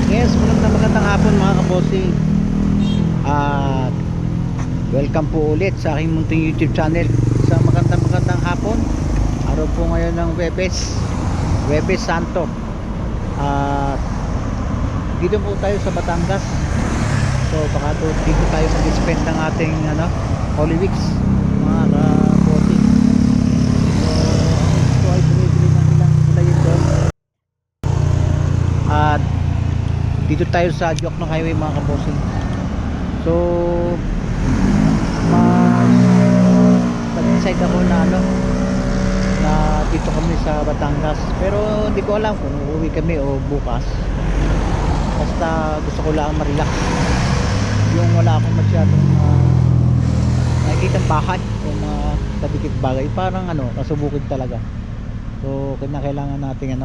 Yes, magandang hapon mga kabossing. At welcome po ulit sa aking munting YouTube channel. Sa magandang hapon. Araw po ngayon ng Webes Santo. At dito po tayo sa Batangas. So baka dito tayo mag-spend ng ating Holy Weeks mga kabossing. So ay bumibili ng ilang gulay doon. At dito tayo sa Diokno Highway mga kabossing. So nag-decide ako na na dito kami sa Batangas, pero hindi ko alam kung uuwi kami o bukas. Basta gusto ko lang ma-relax, yung wala akong masyadong nakikita bahay o kadikit bagay, parang kasubukid talaga. So kailangan natin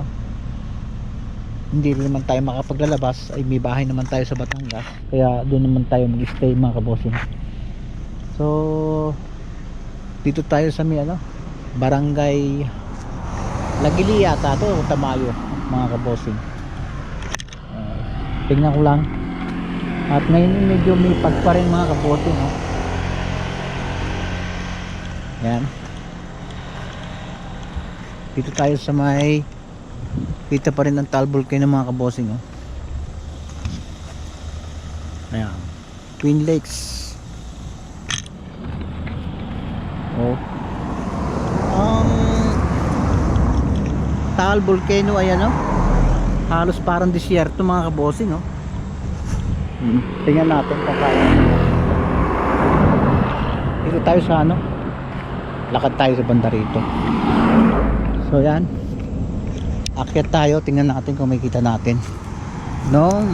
hindi rin naman tayo makapaglalabas, ay may bahay naman tayo sa Batangas, kaya doon naman tayo mag-stay mga kabossing. So dito tayo sa may Barangay Lagilia yata to, Tamayo mga kabossing. Tingnan ko lang. At ngayon medyo may pagpa rin mga kabossing, yan. Dito tayo sa may, kita pa rin ang Taal Volcano mga kabossing, ayan, Twin Lakes. Ang Taal Volcano ay halos parang disyerto mga kabossing, tingnan natin kung kaya. Dito tayo sa lakad tayo sa banda rito. So yan, akyat tayo, tingnan natin kung makikita natin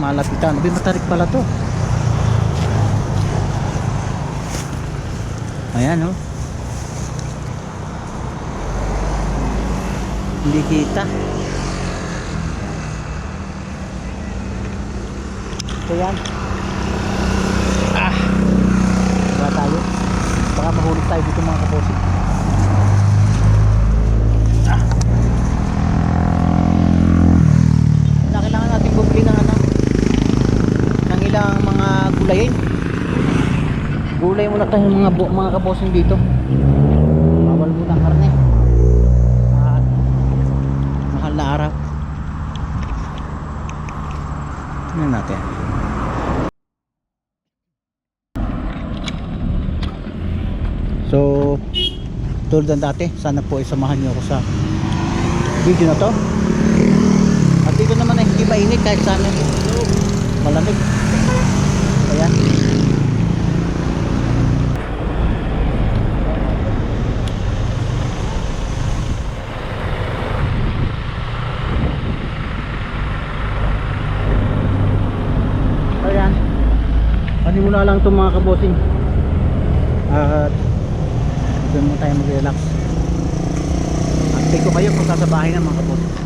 malapitan. Matarik pala to. Ayan hindi kita. So yan, wala tayo, baka mahulog tayo dito mga kabossing. Kailangan natin bumili ng ilang mga gulay muna tayo mga kabossing dito. Bawal muna ang karne at mahal na araw. Tingnan natin. So tulad ng dati, sana po isamahan nyo ako sa video na to. At dito naman hindi mainit kahit sana malamig. Ayan. Ayan. Panimula lang itong mga kabossing. At doon mo tayo mag-relax. Update ko kayo kung sasabahin ng mga kabossing.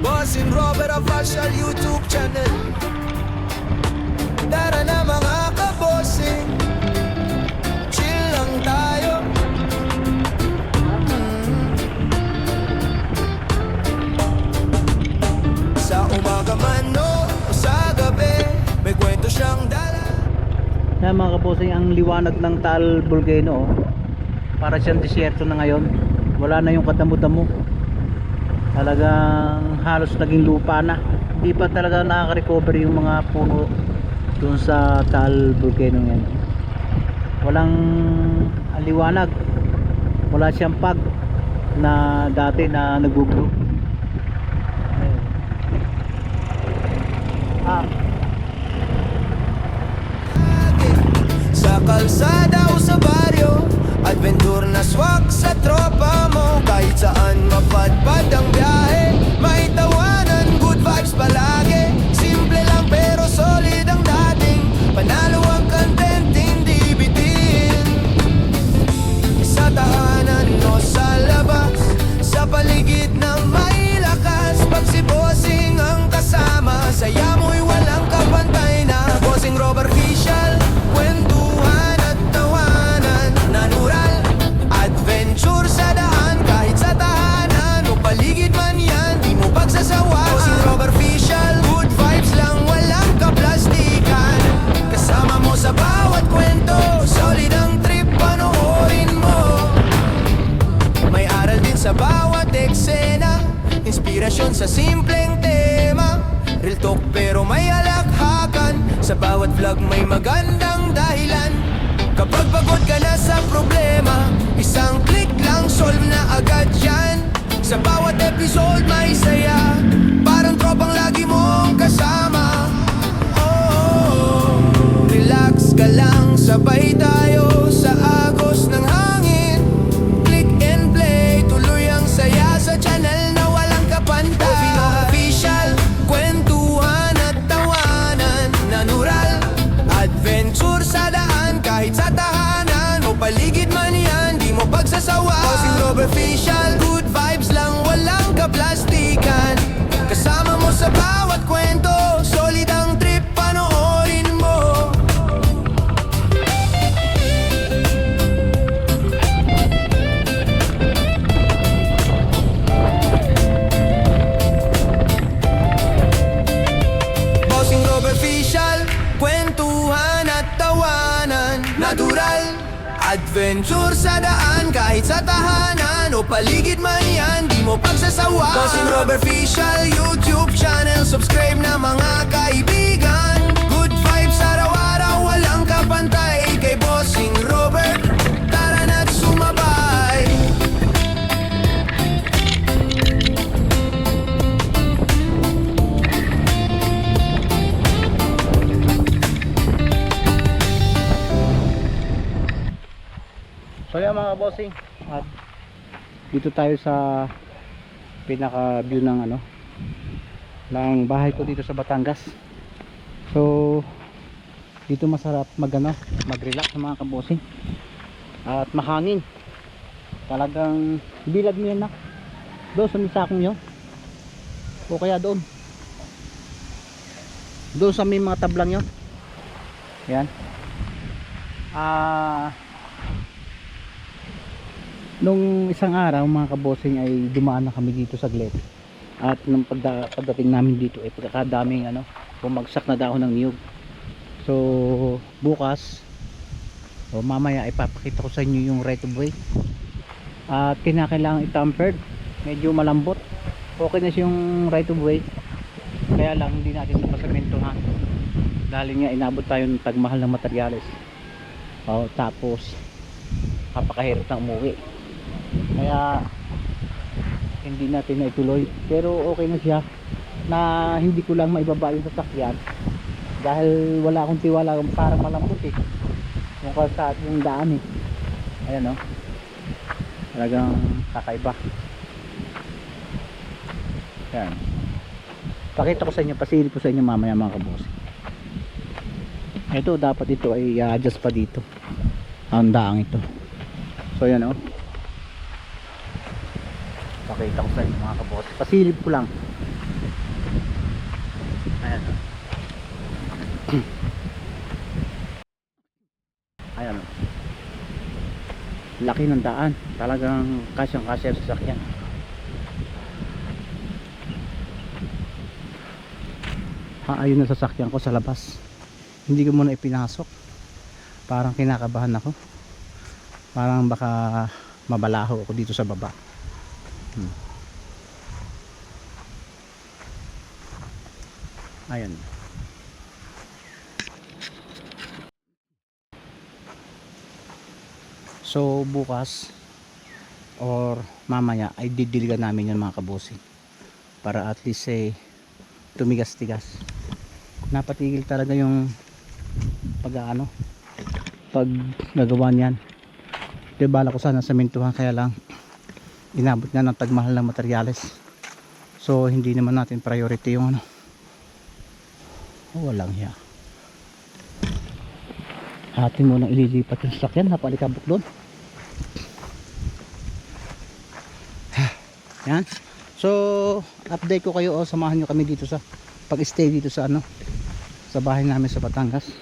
Bossing Robert official YouTube channel. Tara na mga kabossing, chill lang tayo. Sa umaga man o sa gabi, may kwento siyang dala. Yan mga kabossing, ang liwanag ng Taal Volcano, para siyang disyerto na ngayon. Wala na yung kadamo-damo. Talagang halos naging lupa na. Hindi pa talaga nakaka-recover yung mga puno dun sa Taal Volcano yan. Walang liwanag, wala siyang pag na dati na nag-grow. Sa kalsada o sa baryo, adventure na swak sa tropa mo. Kahit saan mapadpad ang biyahe, may tawanan, good vibes palagi. Simple lang pero solid ang dating, panalo ang content, hindi bitin. Sa tahanan o sa labas, sa paligid ng may lakas. Pag si Bossing ang kasama, saya mo'y walang kapantay na. Bossing Robert official, kwentuhan at tawanan, natural adventures kombinasyon sa simpleng tema. Real talk pero may alakhakan. Sa bawat vlog may magandang dahilan. Kapag pagod ka na sa problema, isang click lang solve na agad yan. Sa bawat episode may saya, parang tropang lagi mong kasama. Oh, relax ka lang, sabay tayo sa agos ng hangin. Click and play, tuloy ang saya sa channel na walang kapantay. Bofino Official, kwentuhan at tawanan. Natural, adventure sa daan. Kahit sa tahanan o paligid man yan, di mo pagsasawa. Bossing Robert Official, good vibes lang, walang kaplastikan. Kasama mo sa bawat kwento, solid ang trip, panoorin mo. Bossing Robert Official, kwentuhan at tawanan. Natural, adventure sa daan. Kahit sa tahanan o paligid man yan, di mo pagsasawa. Bossing Robert Official YouTube channel, subscribe na mga kaibigan. Good vibes araw-araw, walang kapantay. Kay Bossing Robert, tara na't sumabay. So yan mga bossing, at dito tayo sa pinaka view ng ng bahay ko dito sa Batangas. So dito masarap mag-relax sa mga kabossing at mahangin. Talagang bilag mo yan na doon sa misakong yun, o kaya doon sa may mga tablang yun. Yan. Nung isang araw mga kabossing ay dumaan na kami dito sa Glen. At nung pagdating namin dito ay pagkakadaming bumagsak na dahon ng niyog. So bukas o mamaya ipapakita ko sa inyo yung right of way. At kinakailangan i-tampered, medyo malambot. Okay na yung right of way, kaya lang hindi natin napasamintuhan dahil nga inabot tayo ng tagmahal ng materyales. Tapos kapakahirap na umuwi, kaya hindi natin na ituloy. Pero okay na siya na hindi ko lang maibaba yung sasakyan dahil wala akong tiwala, parang malambot yung kalsat, yung daan ayan talagang kakaiba. Yan, pakita ko sa inyo, pasilip ko sa inyo mamaya mga kabossing. Ito dapat ito ay adjust pa dito ang daang ito. So yan pakita ko sa inyo mga kabossing, pasilip ko lang. Ayan ayan laki ng daan, talagang kasyang kasya sa sasakyan. Ayun na sasakyan ko sa labas, hindi ko muna ipinasok, parang kinakabahan ako, parang baka mabalaho ako dito sa baba. Ayan. So bukas or mamaya ay didiligan namin yan mga kabossing, para at least tumigas-tigas. Napatigil talaga yung pag gagawa niyan. Bala ko sana samintuhan, kaya lang inabot nga ng tagmahal ng materyales. So hindi naman natin priority yung walang hiya. Atin mo nang ililipat yung sasakyan, napalikabok doon. Yan. So update ko kayo, samahan nyo kami dito sa pag-stay dito sa sa bahay namin sa Batangas,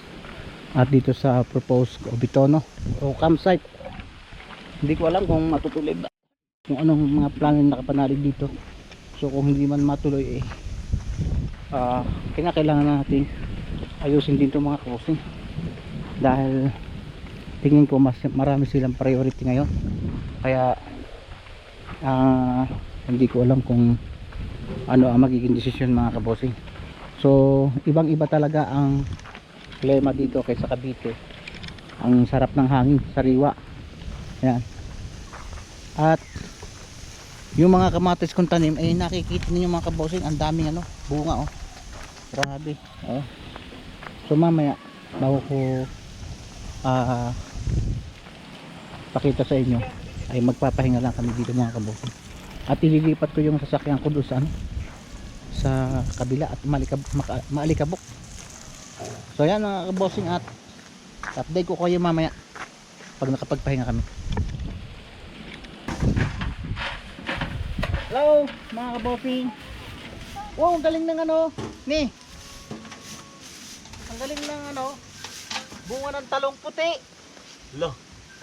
at dito sa proposed Obitono o campsite. Hindi ko alam kung matutuloy ba, kung anong mga plano na nakapanalig dito. So kung hindi man matuloy kinakailangan natin ayusin din itong mga crossing, dahil tingin ko marami silang priority ngayon. Kaya hindi ko alam kung ano ang magiging desisyon mga kabosing. So ibang iba talaga ang klima dito kaysa Cavite. Ang sarap ng hangin, sariwa. Ayan. At yung mga kamatis kong tanim ay nakikita niyo mga kabosing, ang daming ano, bunga oh. Grabe. Oh. So mamaya bago ko pakita sa inyo ay magpapahinga lang kami dito mga kabosing. At ililipat ko yung sasakyan ko doon sa ano, sa kabila at maalikabok. So yan mga kabosing, at update ko kayo mamaya pag nakapagpahinga kami. Hello mga kabosing. Wow, ang galing ng ano ni, ang galing ng ano, bunga ng talong puti. Lo,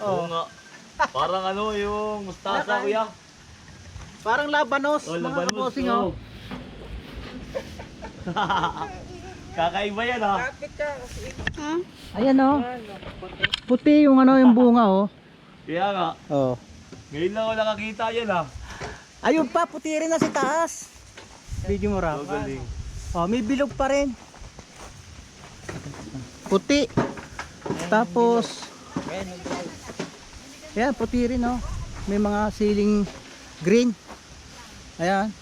oo nga. Parang ano yung mustasa, kuya. Parang labanos, Oh, mga labanos, kabosing oh. oh. Kakaiba yan, ha? Ayan oh. Puti yung ano, yung bunga oh. Kaya nga, Oh. ngayon lang ako nakakita yan, ha? Ayun pa, puti rin na si taas. Video mo ra. So galing. Oh, may bilog pa rin. Puti. Tapos ayan, puti rin oh. May mga siling green. Ayan.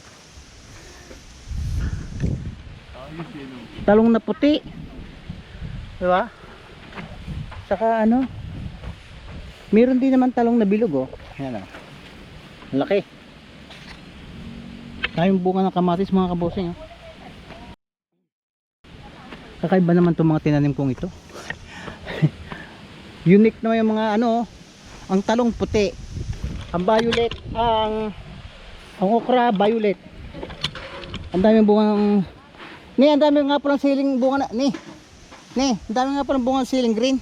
Ayos yun, oh. Talong na puti. Diba? Saka ano, meron din naman talong na bilog oh. Ayan oh. Ang laki. Tayong bunga ng kamatis mga kabosing oh. Kakaiba naman itong mga tinanim kong ito. Unique na yung mga ano oh. Ang talong puti, ang violet, ang okra violet. Ang daming bunga ng ang dami nga po ng siling bunga na ang dami nga po ng bunga ng siling green.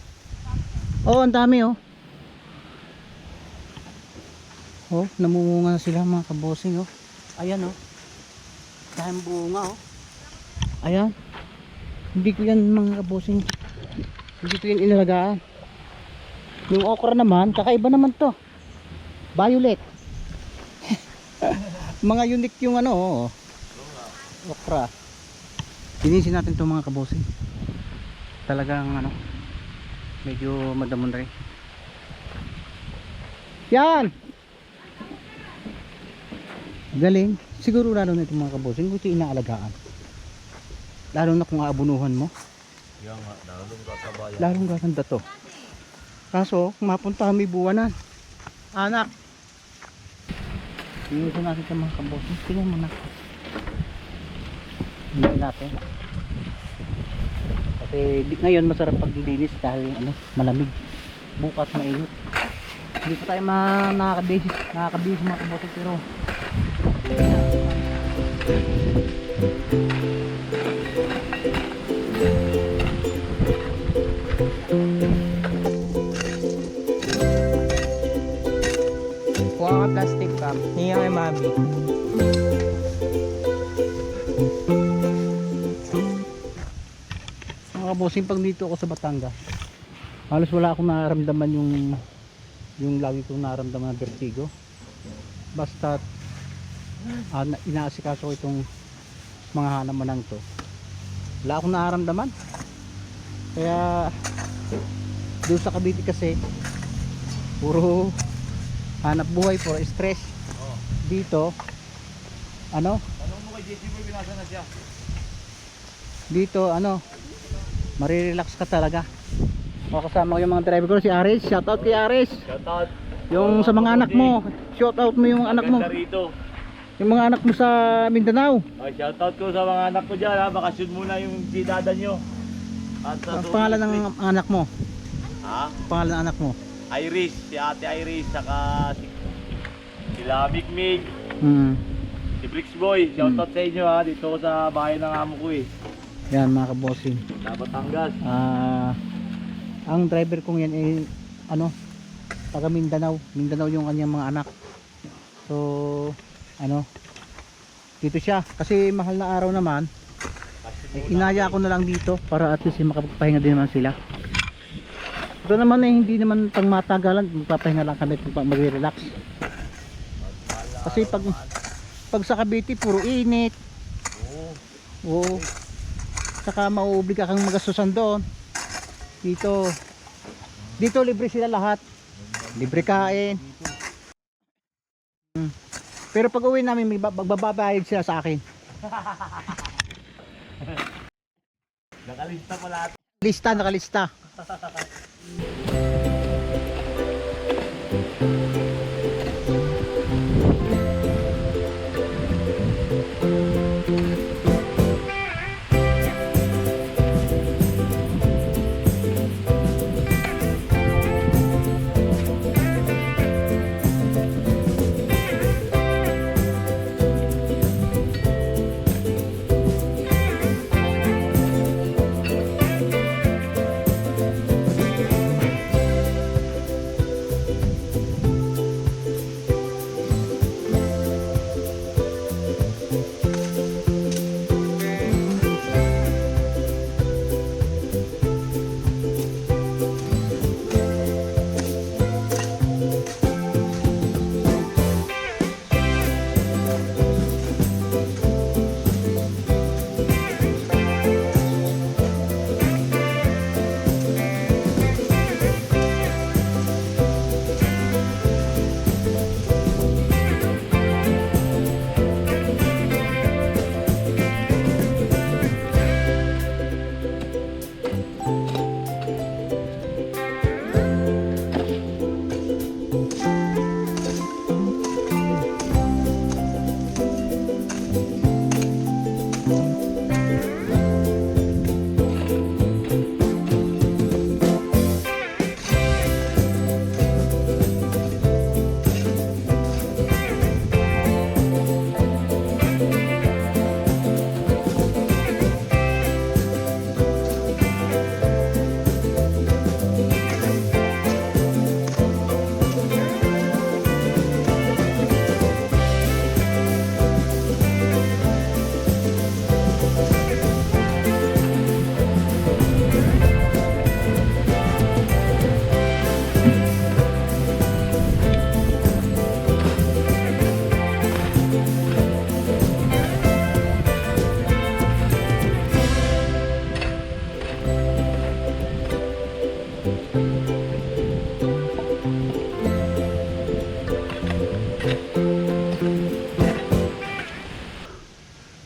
Oh, ang dami oh. Oh, namumunga na sila mga kabosing oh. Ayan oh. Daming bunga oh. Ayan. Hindi ko yan mga kabosing, hindi ko yan inalagaan. Yung okra naman, kakaiba naman to, violet. Mga unique yung ano oh. Okra. Linisin natin to mga kabosing. Talagang ano, medyo madamon rin. Yan. Galing. Siguro lalo na itong mga kabosing, ito inaalagaan. Lalo na kung aabunuhan mo. Kaya nga, lalong katabayan. Lalong gaganda to. Kaso, kung mapunta kami buwanan, anak, linisin natin sa mga kabosing. Tingnan mo na. Hindi natin. Kasi ngayon masarap paglinis dahil ano, malamig. Bukas mainit. Hindi pa tayo nakakabihis mga kabosing, pero Kuha ka plastic cup. Hiya kay mami. mga kabosing, pag dito ako sa Batangas, halos wala akong nararamdaman yung lagi kong nararamdaman na vertigo. Basta inaasikaso ko itong mga hanamanang to, wala akong nararamdaman. Kaya doon sa Cavite kasi puro hanap buhay, puro stress. Dito ano, Tanong mo kay JC Boy, binasa na siya. dito ano, marirelax ka talaga. O, kasama ko yung mga driver ko, si Aris. Shoutout kay Aris. Shoutout. Yung sa mga anak mo, shoutout mo yung anak mo, Ganda rito. yung mga anak mo sa Mindanao. Ay, shoutout ko sa mga anak ko dyan, ha. Bakasyon muna yung sidada nyo. At sa Ang pangalan ng anak mo, Ha? pangalan ng anak mo. Iris, si ate Iris, saka sila Mig, Hmm. si Bricks Boy. Shoutout sa inyo, ha. Dito ko sa bahay ng amo ko, eh. Yan mga kabosing. Sa Batangas. Ang driver kong yan ay ano, taga Mindanao. Mindanao yung kanyang mga anak. So ano, dito siya kasi mahal na araw naman. Inaya ko na lang dito para at least makapagpahinga din naman sila. Ito naman eh, hindi naman pang matagalan, magpapahinga lang kami pag magre-relax. Kasi pag Pag sa Cavite, puro init. Oo. Saka mauubli ka kang magastusan doon. Dito libre sila lahat. Libre kain. Pero pag uwi namin, magbabayad sila sa akin. Nakalista pa lahat. Nakalista.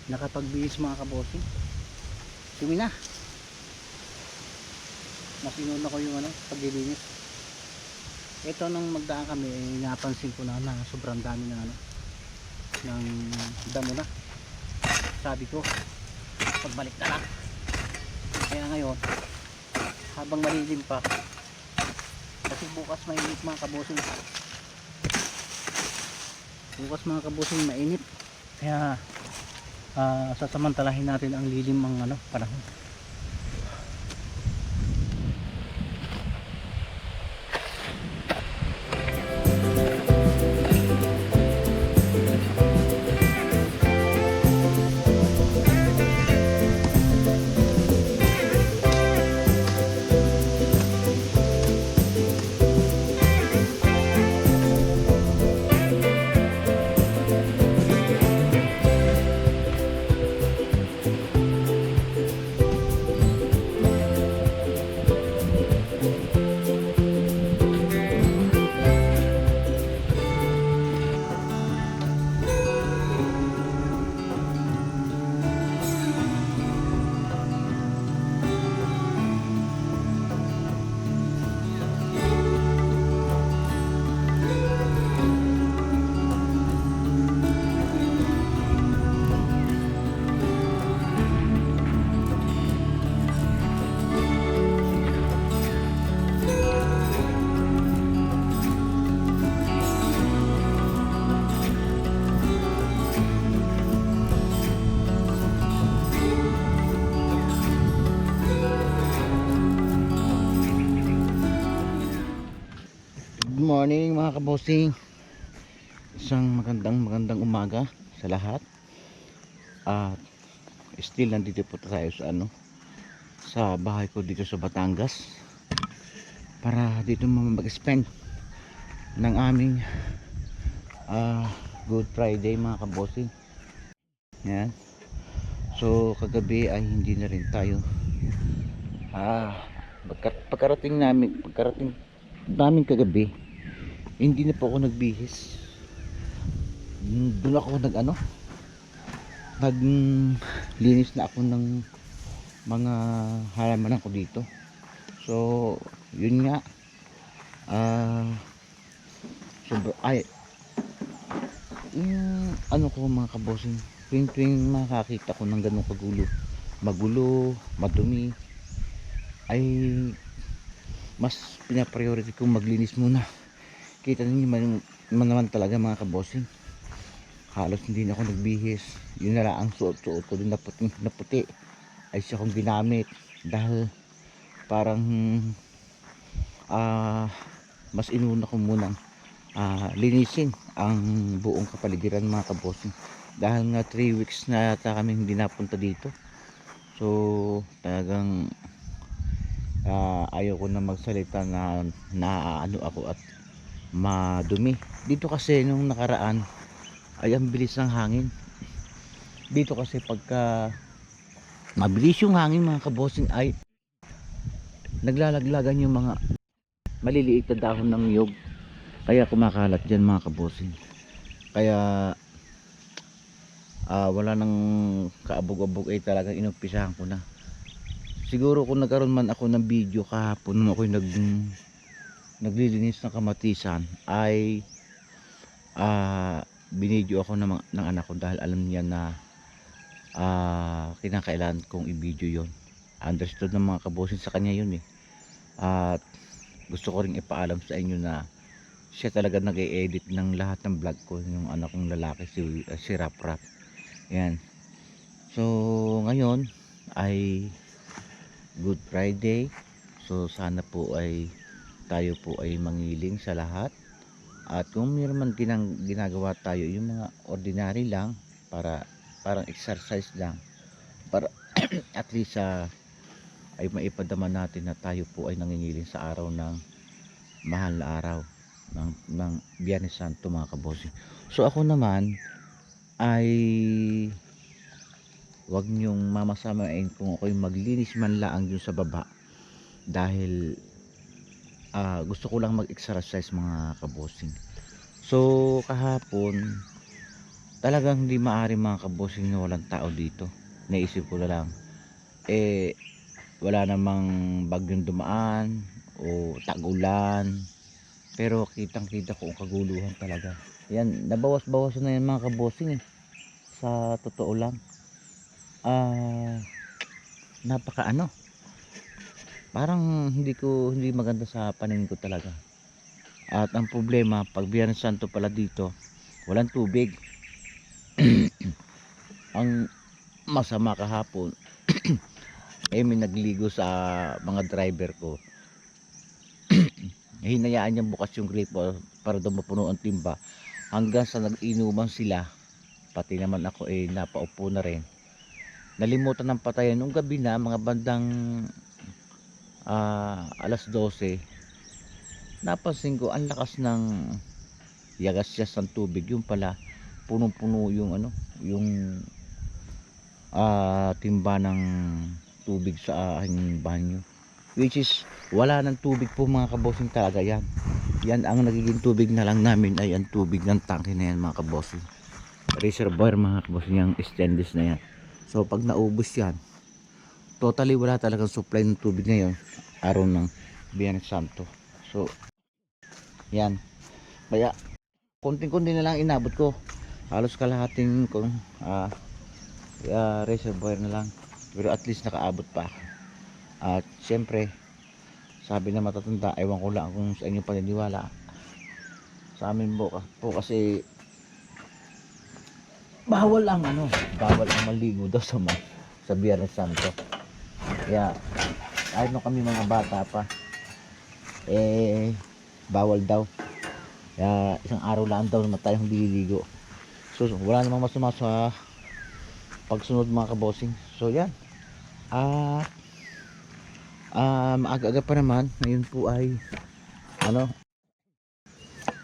Nakapagbihis mga kabosing. Dumi na. Nasinuna ko yung paglilinis. Ito nung magdaan kami, napansin ko na sobrang dami ng ng damo na. Sabi ko, pagbalik na lang. Kaya ngayon, habang malilim pa, kasi bukas mainit mga kabosing. Bukas mga kabosing mainit. Kaya sasamantalahin natin ang lilim ng panahon. Good morning mga kabosing. Isang magandang umaga sa lahat. At still nandito po tayo sa bahay ko dito sa Batangas, para dito mag-spend ng aming Good Friday mga kabossing. Yan. So kagabi ay hindi na rin tayo pagkarating namin kagabi, hindi na po ako nagbihis. Doon ako naglinis na ako ng mga halaman ko dito. So yun nga, ko mga kabossing, tuwing makakita ko ng ganun magulo, madumi, ay mas pinapriority kong maglinis muna. Kita ninyo naman talaga mga kabossing, halos hindi na ako nagbihis. Yun na lang ang suot ko din na puti ay siya kong ginamit dahil parang mas inuna ko munang linisin ang buong kapaligiran mga kabossing, dahil nga 3 weeks na yata kami hindi napunta dito. So talagang ayaw ko na magsalita na naaano ako at madumi dito, kasi nung nakaraan ay ang bilis ng hangin dito. Kasi pagka mabilis yung hangin mga kabossing ay naglalaglagan yung mga maliliit na dahon ng niyog, kaya kumakalat dyan mga kabossing. Kaya wala nang kaabog-abog, ay talagang inumpisahan ko na. Siguro kung nagkaroon man ako ng video kahapon nung ako'y naglilinis ng kamatisan, ay binidyo ako ng anak ko, dahil alam niya na kinakailangan kong i-video yon. Understood ng mga kabossing sa kanya yun at gusto ko ring ipaalam sa inyo na siya talaga nag-e-edit ng lahat ng vlog ko, yung anak kong lalaki, si Rap Rap. Yan. So ngayon ay Good Friday. So sana po ay tayo po ay mangiling sa lahat, at kung mayroon man ginagawa tayo yung mga ordinary lang, parang exercise lang, para at least ay maipadama natin na tayo po ay nangingiling sa araw ng mahal na araw ng Biyernes Santo mga kabossing. So ako naman ay wag niyong mamasamain kung ako'y maglinis man lang dun sa baba, dahil gusto ko lang mag-exercise mga kabossing. So kahapon talagang hindi maaari mga kabossing na walang tao dito. Naisip ko na lang, wala namang bagyong dumaan o tag-ulan, pero kitang kita ko ang kaguluhan talaga. Yan, nabawas-bawas na yan mga kabossing sa totoo lang. Napaka parang hindi maganda sa paningin ko talaga. At ang problema, pag Biyernes Santo pala dito, walang tubig. Ang masama kahapon may nagligo sa mga driver ko. Hinayaan niya bukas yung gripo para daw mapuno ang timba, hanggang sa nag-inuman sila, pati naman ako napaupo na rin. Nalimutan ng patayan nung gabi na mga bandang alas 12. Napansin ko ang lakas ng yagas-yas ng tubig. Yung pala punong-puno yung yung timba ng tubig sa aking banyo, which is wala ng tubig po mga kabossing talaga. Yan ang nagiging tubig na lang namin ay ang tubig ng tangke na yan mga kabossing, reservoir mga kabossing, yung stainless na yan. So pag naubos yan, totally wala talagang supply ng tubig ngayon, araw ng Biyernes Santo. So yan, kaya konting-konti na lang inabot ko, halos kalahating reservoir na lang, pero at least nakaabot pa. At syempre sabi na matatanda, ewan ko lang kung sa inyo paniniwala, sa amin po kasi bawal ang maligo daw sa Biyernes Santo. Kaya kahit nung kami mga bata pa, bawal daw. Kaya isang araw lang daw naman tayong liligo. So wala namang masama sa pagsunod mga kabossing. So yan, maaga-aga pa naman. Ngayon po ay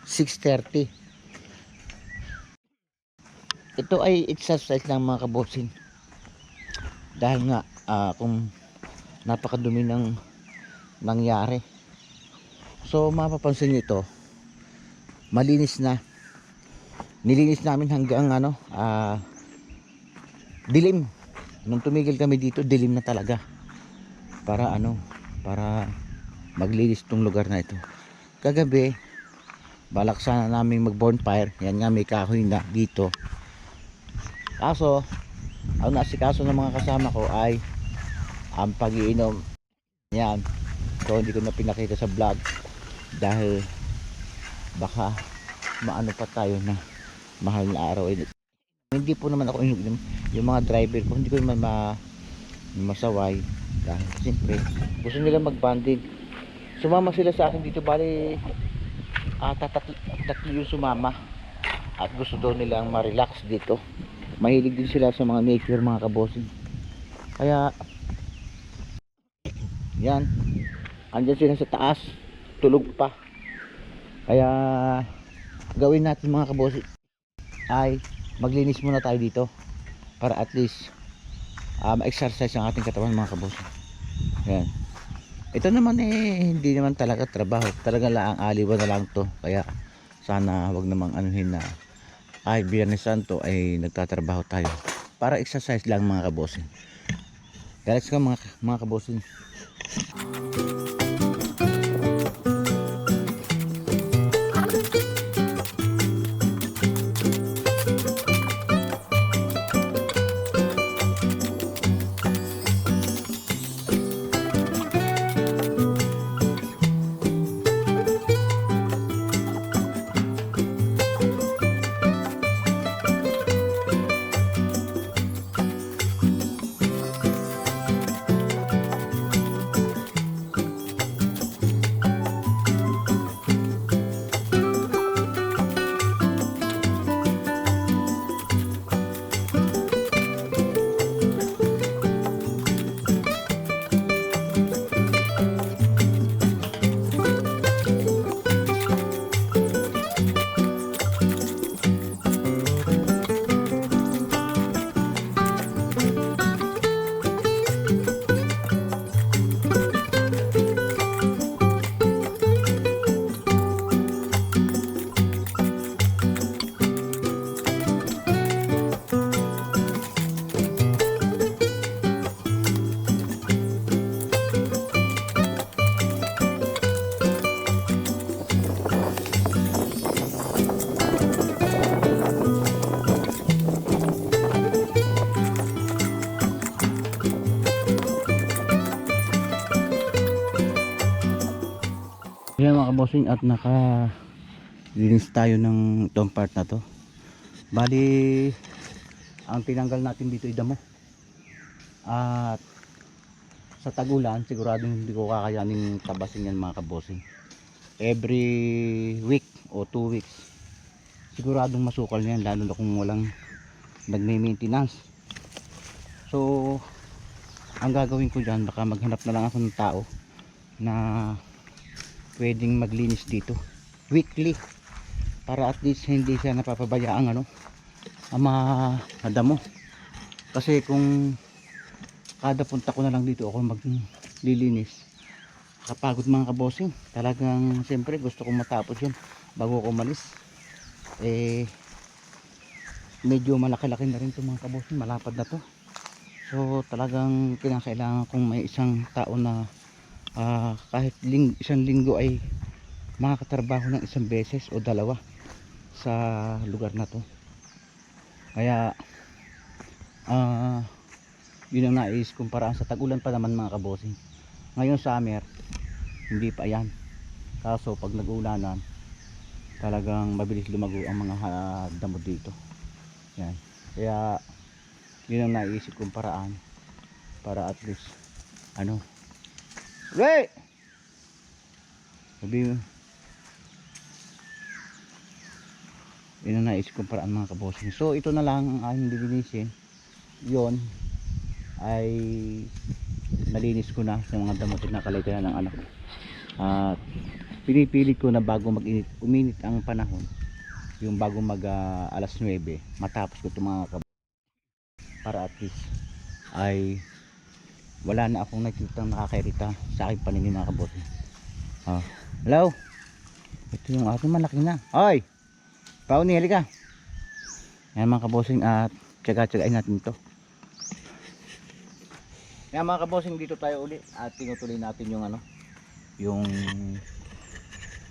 6:30. ito ay exercise lang mga kabosin. Dahil nga kung napakadumi ng nangyari. So mapapansin nyo ito, malinis na. Nilinis namin hanggang dilim. Nung tumigil kami dito, dilim na talaga. Para para maglinis tong lugar na ito. Kagabi, balak sana namin mag bonfire. Yan nga, may kahoy na dito. Kaso ang nasikaso ng mga kasama ko ay ang pag-iinom. Yan. So hindi ko na pinakita sa vlog dahil baka maano pa tayo na mahal na araw. Hindi po naman ako inom. Yung mga driver ko hindi ko naman masaway dahil siyempre gusto nila mag-banding. Sumama sila sa akin dito, bali tatlo yung sumama at gusto daw nilang ma-relax dito. Mahilig din sila sa mga nature mga kabossing. Kaya yan, andyan sila sa taas, tulog pa. Kaya gawin natin mga kabossing ay maglinis muna tayo dito para at least ma-exercise ang ating katawan mga kabossing. Yan. Ito naman hindi naman talaga trabaho, talaga lang aliwan na lang to. Kaya sana wag namang anuhin na ay Biyernes Santo ay nagtatrabaho tayo. Para exercise lang mga kabossing. Let's go mga kabossing. Ayan mga kabossing, at linis tayo ng itong part na to. Bali ang tinanggal natin dito ay damo. At sa tagulan siguradong hindi ko kakayanin tabasin yan mga kabossing. Every week o 2 weeks siguradong masukal na yan, lalo na kung walang nagme-maintenance. So ang gagawin ko dyan, baka maghanap na lang ako ng tao na pwedeng maglinis dito weekly para at least hindi siya napapabayaan ang mga damo. Kasi kung kada punta ko na lang dito ako maglilinis, kapagod mga kabossing. Talagang siyempre gusto kong matapos yun bago ako umalis. Medyo malaki-laki na rin ito mga kabossing, malapad na to. So talagang kinakailangan kong may isang tao na kahit isang linggo ay makakatrabaho ng isang beses o dalawa sa lugar na to. Kaya yun ang nais kong paraan. Sa tag-ulan pa naman mga kabossing. Ngayon summer hindi pa yan, kaso pag nag-ulanan talagang mabilis lumago ang mga damo dito. Yan. Kaya yun ang naisip kong paraan para at least Wait! Sabi mo, yun ang naisip kong paraan mga kabossing. So ito na lang ang aking lilinisin. Yun ay nalinis ko na sa mga damot na kalagay na ng anak ko. At pinipilit ko na bago uminit ang panahon yung bago mag alas 9 matapos ko itong mga para at least ay wala na akong nakikitang nakakairita sa aking paningin mga kabossing. Hello, ito yung ating malaki na. Oy, pauni, halika. Yan mga kabossing, at tsaga-tsagain natin ito. Yan mga kabossing, dito tayo uli at tinutuloy natin yung yung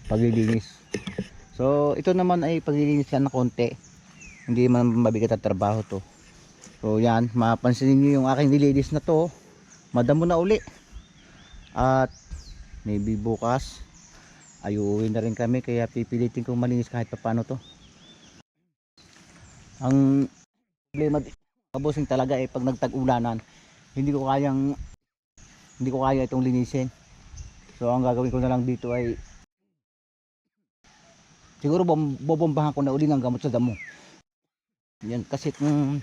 paglilinis. So ito naman ay paglilinis lang na konti, hindi man mabigat at trabaho to. So yan, mapansin niyo yung aking nilinis na to, madamo na uli. At maybe bukas ay uuwi na rin kami, kaya pipilitin kong malinis kahit paano to. Ang problema kabossing talaga ay pag nagtag-ulanan, hindi ko kaya itong linisin. So ang gagawin ko na lang dito ay siguro bobombahan ko na uli ng gamot sa damo. Yan, kasi kung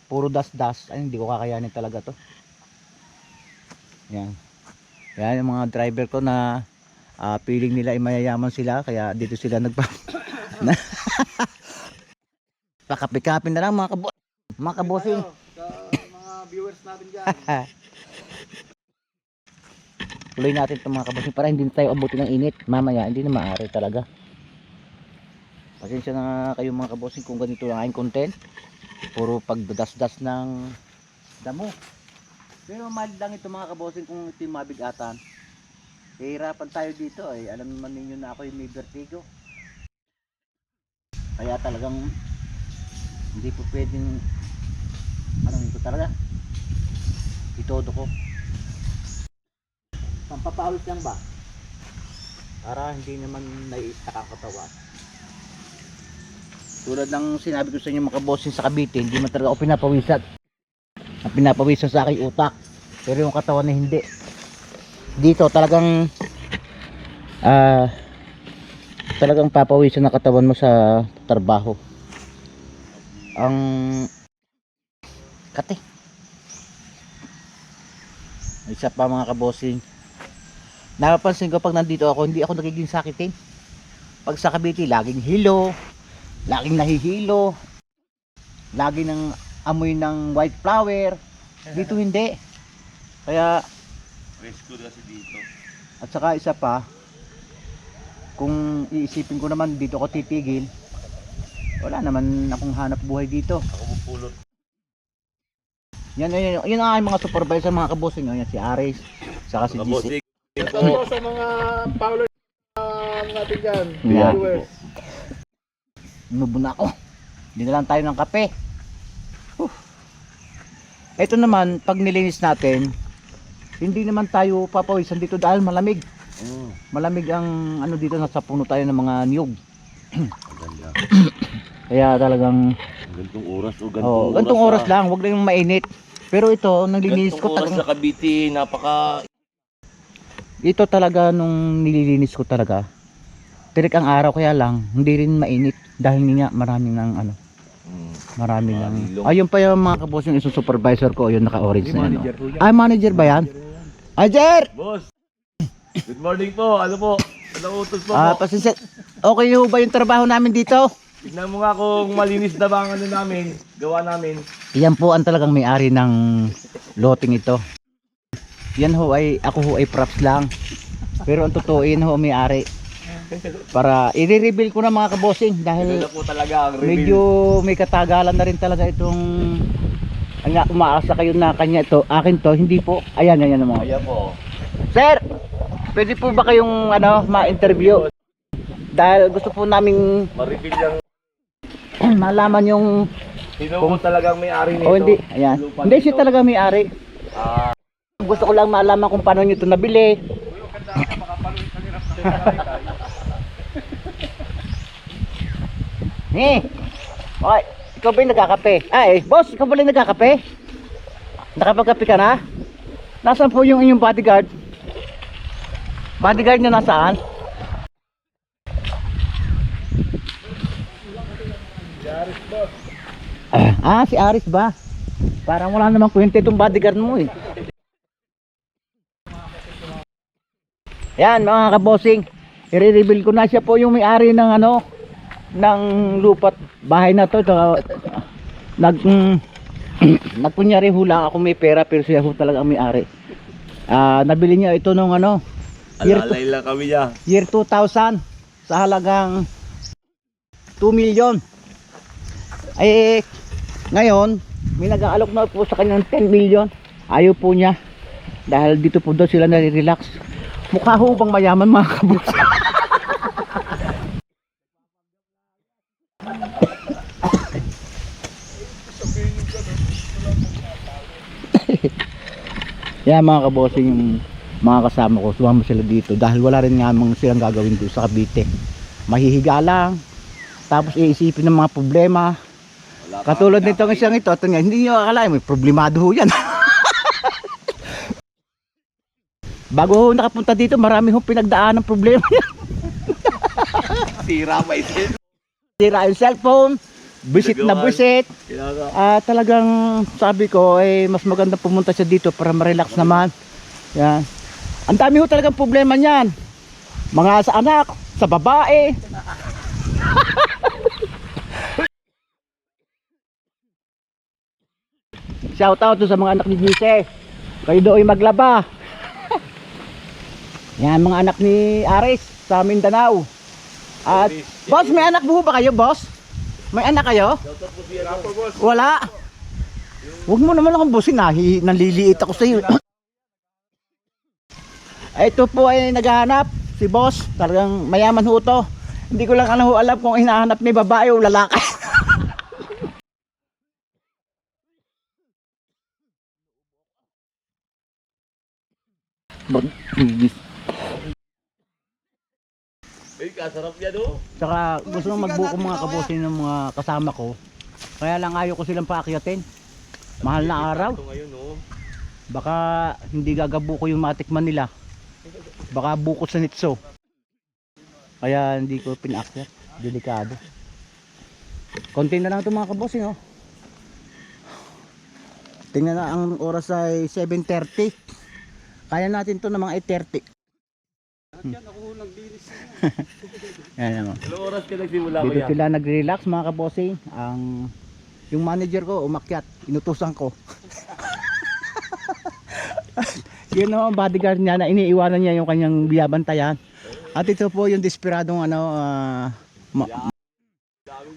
puro das-das ay hindi ko kakayanin talaga to. Yan. Yan yung mga driver ko na feeling nila ay mayayaman sila, kaya dito sila pakapikapin na lang mga kabossing. Mga viewers natin dyan. Tuloy natin itong mga kabossing para hindi tayo abutin ng init. Mamaya hindi na maaari talaga. Pasensya na kayo mga kabossing kung ganito ang aking content. Puro pagdadas-das ng damo. Pero mild lang ito mga kabossing kung ito yung mabigatan. Hihirapan tayo dito ay alam naman ninyo na ako yung may vertigo. Kaya talagang hindi po pwedeng ito talaga. Itodo ko. Pampapawis lang ba? Para hindi naman nakakatawan. Tulad ng sinabi ko sa inyo mga kabossing sa Cavite, hindi man talaga ako pinapawisan. Ang pinapawisan sa aking utak, pero yung katawan na hindi. Dito talagang talagang papawisan ng katawan mo sa trabaho. Ang kate. Isa pa mga kabossing, napapansin ko pag nandito ako, hindi ako nagiging sakitin. Pag sa Cavite, laging hilo, laging nahihilo, lagi ng amoy ng white flower. Dito hindi. Kaya Rescue kasi dito. at saka isa pa, kung iisipin ko naman dito ako titigil, wala naman akong hanap buhay dito. Ako pupulot. Yan ang aking mga supervisor mga kabossing. Yan si Aris, saka si GC. Kabossing. Ito sa mga followers natin dyan. Yeah. Viewers. Inubo na ako. Hindi na lang tayo ng kape. Ito naman, pag nilinis natin, hindi naman tayo papawisan dito dahil malamig. Malamig ang dito, nasa puno tayo ng mga niyog. Maganda. Kaya talagang Gantong oras o gantong oras lang, wag lang yung mainit. Pero ito, naglilinis ko oras talaga. sa Cavite, napaka... Ito talaga nung nililinis ko talaga. Tirik ang araw, kaya lang hindi rin mainit dahil nga maraming ng maraming ng ayun pa yung mga kaboss, yung isang supervisor ko, yung naka-orange na yan. Ay, manager ba yan? Ajer! Boss! Good morning po, ano po? Ano utos po po? Pasensya. Okay ho ba yung trabaho namin dito? Tignan mo nga kung malinis na ba ang namin, gawa namin. Yan po ang talagang may-ari ng loting ito. Yan ho ay, ako ho ay props lang. Pero ang totoo, yan ho may-ari. Para i-reveal ko na mga kabossing, Ito dahil na po talaga ang reveal. medyo may katagalan na rin talaga itong umaasa kayo na kanya ito, akin to, hindi po. Ayan naman. Ayan po. Sir, pwede po ba kayong ma-interview? Dahil gusto po naming Ma-reveal yung malaman yung sino po talagang may-ari nito. hindi, ayan. Lupa Hindi nito. siya talaga may-ari. Gusto ko lang malaman kung paano nyo ito nabili. Okay, ikaw ba yung nagkakape? Ay, boss, ikaw ba yung nagkakape? Nakapagkape ka na? Nasaan po yung inyong bodyguard? Bodyguard nyo nasaan? Si Aris ba? Parang wala namang kwenta itong bodyguard mo eh. Yan mga kabossing, i-reveal ko na, siya po yung may-ari ng ng lupat bahay na to. Nagkunyari hula ako may pera pero siya ho talaga ang may-ari. Nabili niya ito nung ano, Alalay lang kami niya. year 2000 sa halagang 2 million. Ay ngayon may nag-aalok na po sa kanyang 10 million. Ayaw po niya dahil dito po daw sila nare-relax. Mukha ho bang mayaman mga kabos? Yan mga kabosing, yung mga kasama ko, sumama sila dito dahil wala rin nga mga silang gagawin doon sa Cavite. Mahihiga lang, tapos iisipin ng mga problema. Katulad nito ng isang ito, hindi nyo akalain, may problemado ho yan. Bago ho nakapunta dito, marami ho pinagdaan ng problema yan. Sira pa ito. Sira yung cellphone, visit na visit. Talagang sabi ko mas maganda pumunta siya dito para ma-relax naman. Yan. Ang dami ho talagang problema niyan. Mga sa anak, sa babae. Shout out sa mga anak ni Gise. Kayo doon maglaba. Yan mga anak ni Aris sa Mindanao. At boss, may anak buho ba kayo, boss? May anak kayo? Wala. Huwag mo naman akong bossin, naliliit ako sa iyo. Ito po ay naghahanap si boss, talagang mayaman ho to. Hindi ko lang alam kung hinahanap ni babae o lalaki. Ay, kasarap niya do. Saka gusto nang magbuko mga kabosin ng mga kasama ko. Kaya lang ayaw ko silang paakyatin. Mahal na araw. Ito ngayon, no? Baka hindi gagabuko yung matikman nila. Baka buko sa nitso. Kaya hindi ko pinakyat. Delikado. Konti na lang ito mga kabosin, oh. Tingnan na ang oras ay 7:30. Kaya natin to ng mga 8:30. Yan naman. Ilang oras ka nagsimula ko Dito yan? sila nag-relax mga kabosing. Yung manager ko umakyat, inutusan ko. Yun naman bodyguard niya na iniiwanan niya yung kanyang biyabantayan. At ito po yung desperadong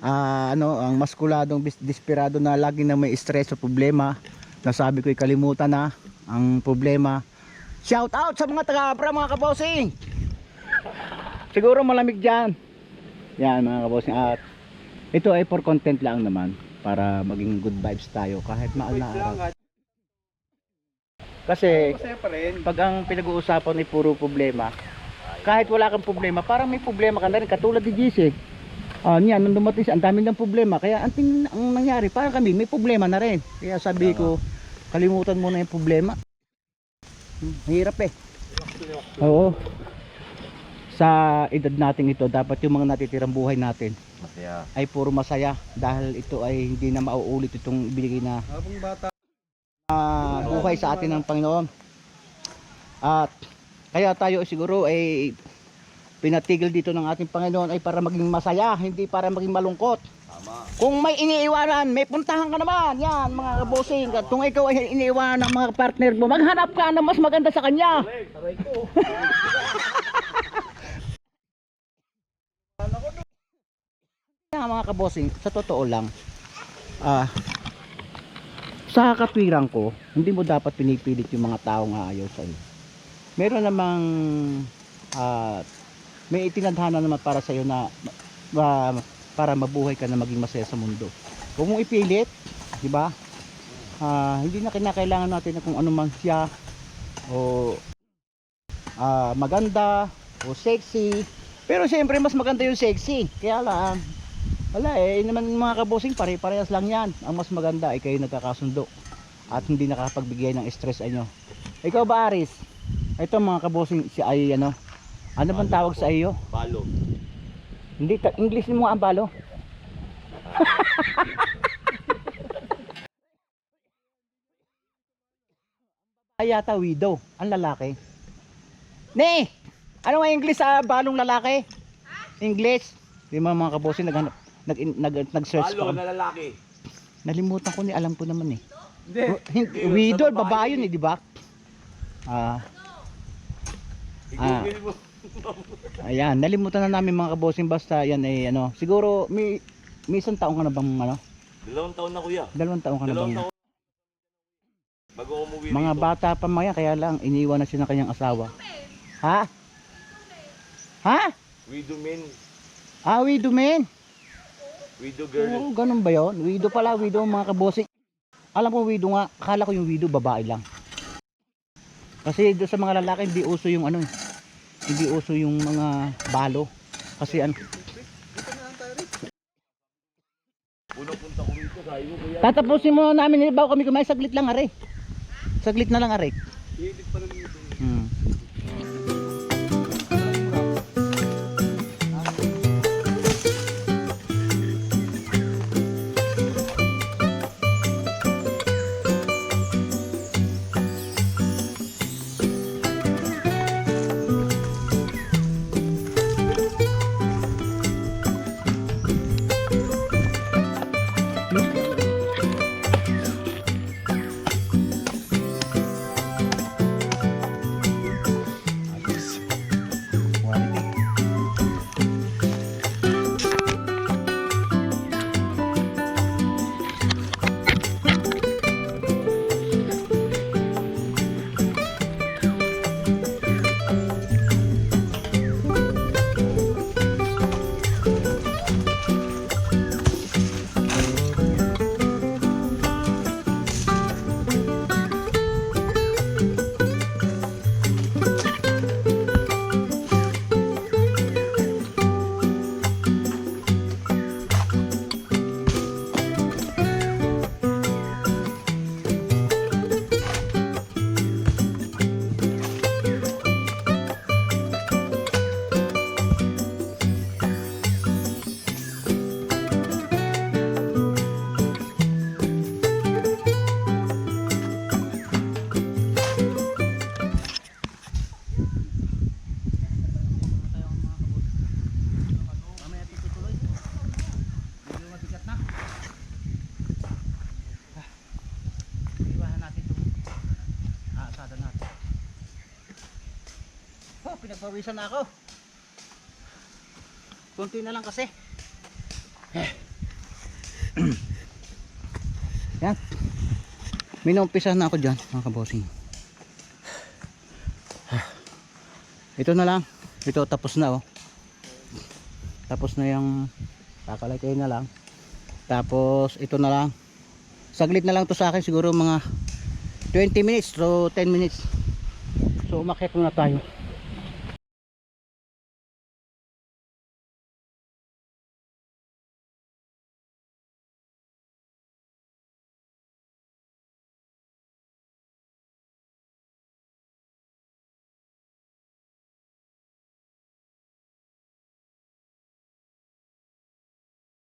ang maskuladong desperado na lagi na may stress o problema. Nasabi ko kalimutan na ang problema. Shout out sa mga taga-Abra mga kabosing. Siguro malamig dyan. Yan mga kabosing. At ito ay for content lang naman. Para maging good vibes tayo kahit maal na araw. Kasi pag ang pinag-uusapan ay puro problema, kahit wala kang problema, parang may problema ka na rin. Katulad ni GC. Niyan, nung dumating siya, ang dami ng problema. Kaya ang nangyari, parang kami may problema na rin. Kaya sabi ko, kalimutan mo na yung problema. Hirap eh. Oo. Sa edad natin ito, dapat yung mga natitirang buhay natin Masaya. ay puro masaya dahil ito ay hindi na mauulit itong ibigay na buhay sa atin ng Panginoon. At kaya tayo siguro ay pinatigil dito ng ating Panginoon ay para maging masaya, hindi para maging malungkot. Tama. Kung may iniiwanan, may puntahan ka naman. Yan mga kabosing. At kung ikaw ay iniiwanan ng mga partner mo, maghanap ka ng mas maganda sa kanya. Aray ko. Kaya mga kabosing, sa totoo lang, sa katwiran ko, hindi mo dapat pinipilit yung mga taong ayaw sa iyo. Meron namang may itinadhana naman para sa iyo na para mabuhay ka na maging masaya sa mundo. Huwag mong ipilit, di ba? Hindi na kinakailangan natin na kung ano man siya o maganda o sexy. Pero siyempre mas maganda yung sexy. Kaya lang wala naman mga kabosing, pare-parehas lang yan. Ang mas maganda ay kayo nagkakasundo at hindi nakapagbigay ng stress inyo. Ikaw ba, Aris? Ito mga kabosing, si ay ano bang tawag sa iyo? Balo. Hindi, English mo nga ang balo. Ay yata widow, ang lalaki. Ne! Ano nga English sa balong lalaki? English? Yung mga kabossing nag-search Halo pa. na lalaki. Nalimutan ko ni, alam ko naman eh. Hindi. Widow, Sa babae babae yun yun eh, di ba? I-google mo. Ayan, nalimutan na namin mga kabossing, basta yan eh ano, siguro may isang taong ka na bang ano? 2 taon na kuya. 2 taong ka na 2 bang? taon. Bago umuwi Mga dito. bata pa mga yan, kaya lang iniwan na siya ng kanyang asawa. Ha? Ha? Widow men. Widow men. Widow girl. Oo, ganun ba yun? Widow pala, widow mga kabossing. Alam ko widow nga, akala ko yung widow babae lang. Kasi doon sa mga lalaki hindi uso yung ano eh. Hindi uso yung mga balo. Kasi ano, Unang punta ko dito, sabi ko kuya. tatapusin mo namin, bago kami kumain, saglit lang are. Saglit na lang are. Hilit pa rin dito. Pinagpawisan na ako. Konti na lang kasi. Yan. Minumpisa na ako dyan mga kabossing. Ito na lang. Ito tapos na oh. Tapos na yung kakalagay na lang. Tapos ito na lang. Saglit na lang to sa akin, siguro mga 20 minutes to 10 minutes. So umakyat muna tayo.